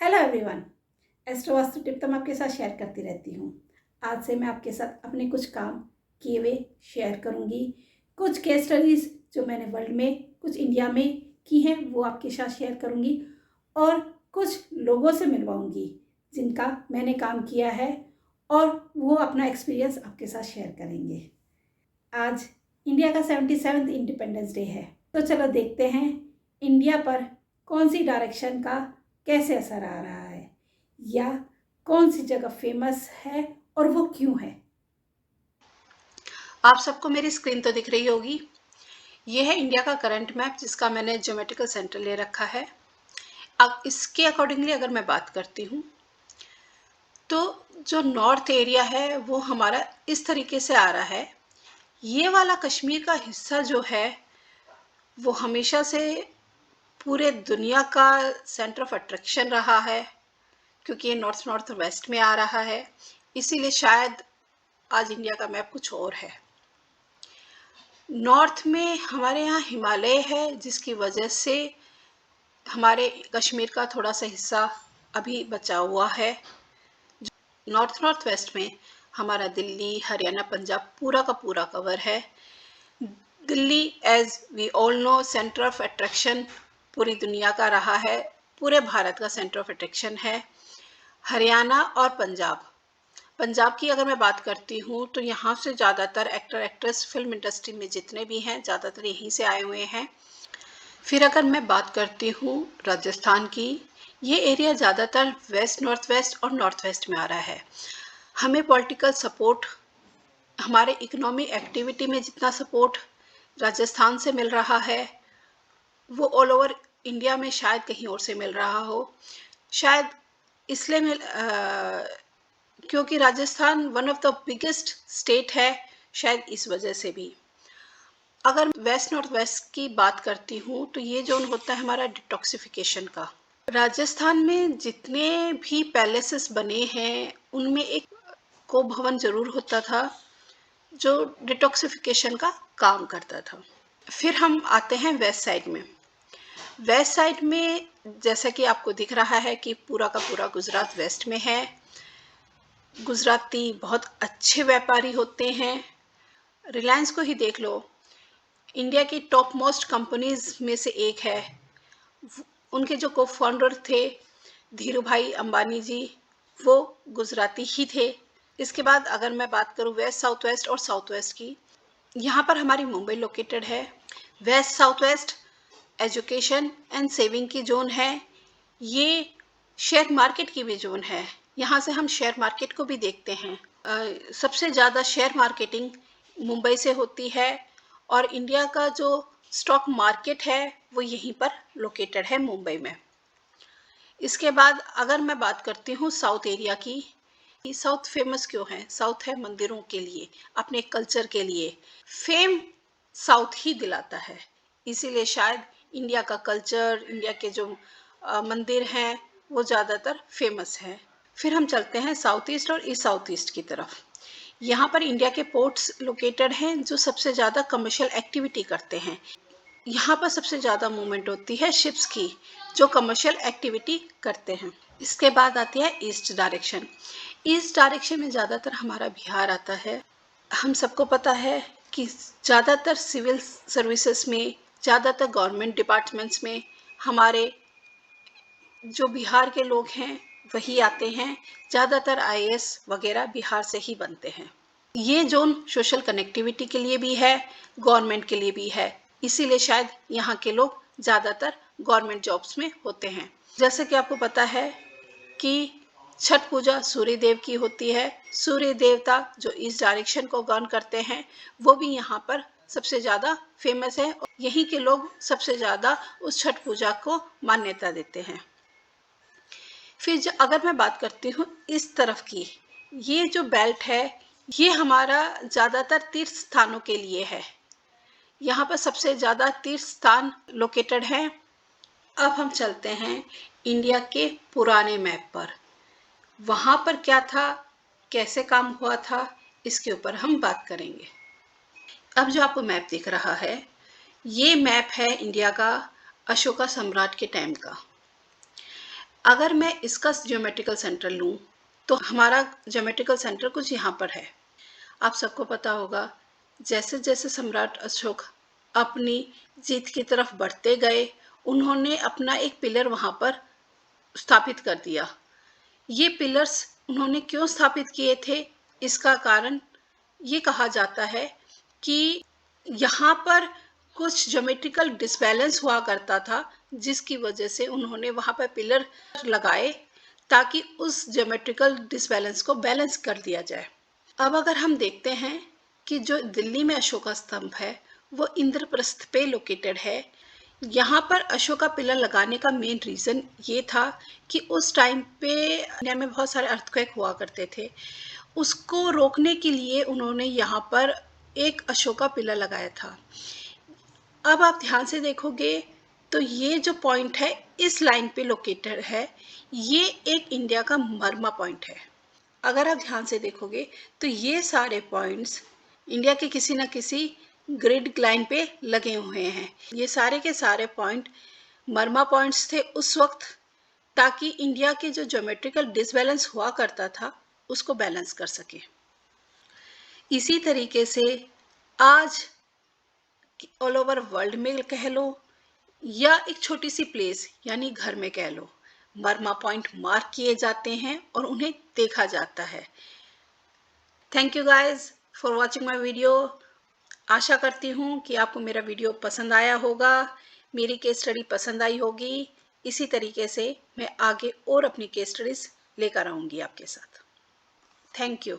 Hello everyone. Astro vastu tip तो मैं आपके साथ शेयर करती रहती हूँ। आज से मैं आपके साथ अपने कुछ काम किए हुए शेयर करूँगी। कुछ केस स्टडीज़ जो मैंने वर्ल्ड में, कुछ इंडिया में की हैं, वो आपके साथ शेयर करूँगी और कुछ लोगों से मिलवाऊँगी जिनका मैंने काम किया है और वो अपना एक्सपीरियंस आपके साथ शेयर करेंगे। आज इंडिया का 77वां इंडिपेंडेंस डे है, तो चलो देखते हैं इंडिया पर कौन सी डायरेक्शन का कैसे असर आ रहा है या कौन सी जगह फेमस है और वो क्यों है। आप सबको मेरी स्क्रीन तो दिख रही होगी। ये है इंडिया का करंट मैप जिसका मैंने ज्योमेट्रिकल सेंटर ले रखा है। अब इसके अकॉर्डिंगली अगर मैं बात करती हूँ तो जो नॉर्थ एरिया है वो हमारा इस तरीके से आ रहा है। ये वाला कश्मीर का हिस्सा जो है वो हमेशा से पूरे दुनिया का सेंटर ऑफ अट्रैक्शन रहा है, क्योंकि ये नॉर्थ नॉर्थ वेस्ट में आ रहा है। इसीलिए शायद आज इंडिया का मैप कुछ और है। नॉर्थ में हमारे यहाँ हिमालय है, जिसकी वजह से हमारे कश्मीर का थोड़ा सा हिस्सा अभी बचा हुआ है। नॉर्थ नॉर्थ वेस्ट में हमारा दिल्ली, हरियाणा, पंजाब पूरा का पूरा कवर है। Delhi, as we all know, centre of attraction पूरी दुनिया का रहा है, पूरे भारत का सेंटर ऑफ अट्रैक्शन है। हरियाणा और पंजाब, पंजाब की अगर मैं बात करती हूँ तो यहाँ से ज़्यादातर एक्टर एक्ट्रेस फिल्म इंडस्ट्री में जितने भी हैं ज़्यादातर यहीं से आए हुए हैं। फिर अगर मैं बात करती हूँ राजस्थान की, ये एरिया ज़्यादातर वेस्ट, नॉर्थ वेस्ट और नॉर्थ वेस्ट में आ रहा है। हमें पॉलिटिकल सपोर्ट, हमारे इकोनॉमी एक्टिविटी में जितना सपोर्ट राजस्थान से मिल रहा है वो ऑल ओवर इंडिया में शायद कहीं और से मिल रहा हो। शायद इसलिए क्योंकि Rajasthan one of the biggest state है, शायद इस वजह से भी। अगर वेस्ट नॉर्थ वेस्ट की बात करती हूँ तो ये जोन होता है हमारा डिटॉक्सिफिकेशन का। राजस्थान में जितने भी पैलेसेस बने हैं उनमें एक को भवन जरूर होता था जो डिटॉक्सिफिकेशन का काम करता था। फिर हम आते हैं वेस्ट साइड में। वेस्ट साइड में जैसा कि आपको दिख रहा है कि पूरा का पूरा गुजरात वेस्ट में है। गुजराती बहुत अच्छे व्यापारी होते हैं। रिलायंस को ही देख लो, इंडिया की टॉप मोस्ट कंपनीज में से एक है। उनके जो को फाउंडर थे धीरू भाई अंबानी जी, वो गुजराती ही थे। इसके बाद अगर मैं बात करूँ वेस्ट, साउथ वेस्ट और साउथ वेस्ट की, यहाँ पर हमारी मुंबई लोकेटेड है। West south west education and saving की जोन है। ये शेयर मार्केट की भी जोन है, यहाँ से हम शेयर मार्केट को भी देखते हैं। सबसे ज़्यादा शेयर मार्केटिंग मुंबई से होती है और इंडिया का जो स्टॉक मार्केट है वो यहीं पर लोकेटेड है, मुंबई में। इसके बाद अगर मैं बात करती हूँ साउथ एरिया की, साउथ फेमस क्यों है? साउथ है मंदिरों के लिए, अपने कल्चर के लिए। फेम साउथ ही दिलाता है, इसीलिए शायद इंडिया का कल्चर, इंडिया के जो मंदिर हैं वो ज़्यादातर फेमस है। फिर हम चलते हैं साउथ ईस्ट और ईस्ट साउथ ईस्ट की तरफ। यहाँ पर इंडिया के पोर्ट्स लोकेटेड हैं जो सबसे ज़्यादा कमर्शियल एक्टिविटी करते हैं। यहाँ पर सबसे ज़्यादा मूवमेंट होती है शिप्स की जो कमर्शियल एक्टिविटी करते हैं। इसके बाद आती है ईस्ट डायरेक्शन। ईस्ट डायरेक्शन में ज़्यादातर हमारा बिहार आता है। हम सबको पता है कि ज़्यादातर सिविल सर्विसेज में, ज़्यादातर गवर्नमेंट डिपार्टमेंट्स में हमारे जो बिहार के लोग हैं वही आते हैं। ज़्यादातर आईएएस वगैरह बिहार से ही बनते हैं। ये जोन सोशल कनेक्टिविटी के लिए भी है, गवर्नमेंट के लिए भी है, इसीलिए शायद यहाँ के लोग ज़्यादातर गवर्नमेंट जॉब्स में होते हैं। जैसे कि आपको पता है कि छठ पूजा सूर्य देव की होती है। सूर्य देवता जो ईस्ट डायरेक्शन को गवर्न करते हैं वो भी यहाँ पर सबसे ज़्यादा फेमस है और यहीं के लोग सबसे ज़्यादा उस छठ पूजा को मान्यता देते हैं। फिर अगर मैं बात करती हूँ इस तरफ की, ये जो बेल्ट है ये हमारा ज़्यादातर तीर्थ स्थानों के लिए है। यहाँ पर सबसे ज़्यादा तीर्थ स्थान लोकेटेड हैं। अब हम चलते हैं इंडिया के पुराने मैप पर। वहाँ पर क्या था, कैसे काम हुआ था, इसके ऊपर हम बात करेंगे। अब जो आपको मैप दिख रहा है ये मैप है इंडिया का अशोका सम्राट के टाइम का। अगर मैं इसका ज्योमेट्रिकल सेंटर लूँ तो हमारा ज्योमेट्रिकल सेंटर कुछ यहाँ पर है। आप सबको पता होगा, जैसे जैसे सम्राट अशोक अपनी जीत की तरफ बढ़ते गए, उन्होंने अपना एक पिलर वहाँ पर स्थापित कर दिया। ये पिलर्स उन्होंने क्यों स्थापित किए थे, इसका कारण ये कहा जाता है कि यहाँ पर कुछ ज्योमेट्रिकल डिसबैलेंस हुआ करता था, जिसकी वजह से उन्होंने वहाँ पर पिलर लगाए ताकि उस ज्योमेट्रिकल डिसबैलेंस को बैलेंस कर दिया जाए। अब अगर हम देखते हैं कि जो दिल्ली में अशोका स्तंभ है वो इंद्रप्रस्थ पे लोकेटेड है। यहाँ पर अशोका पिलर लगाने का मेन रीज़न ये था कि उस टाइम पे इंडिया में बहुत सारे अर्थक्वेक हुआ करते थे। उसको रोकने के लिए उन्होंने यहाँ पर एक अशोका पिलर लगाया था। अब आप ध्यान से देखोगे तो ये जो पॉइंट है इस लाइन पे लोकेटेड है, ये एक इंडिया का मरमा पॉइंट है। अगर आप ध्यान से देखोगे तो ये सारे पॉइंट्स इंडिया के किसी न किसी ग्रिड लाइन पे लगे हुए हैं। ये सारे के सारे पॉइंट मरमा पॉइंट्स थे उस वक्त, ताकि इंडिया के जो ज्योमेट्रिकल डिसबैलेंस हुआ करता था उसको बैलेंस कर सके। इसी तरीके से आज ऑल ओवर वर्ल्ड में कह लो या एक छोटी सी प्लेस यानी घर में कह लो, मरमा पॉइंट मार्क किए जाते हैं और उन्हें देखा जाता है। Thank you guys for watching my video. आशा करती हूँ कि आपको मेरा वीडियो पसंद आया होगा, मेरी केस स्टडी पसंद आई होगी। इसी तरीके से मैं आगे और अपनी केस स्टडीज लेकर आऊँगी आपके साथ। Thank you.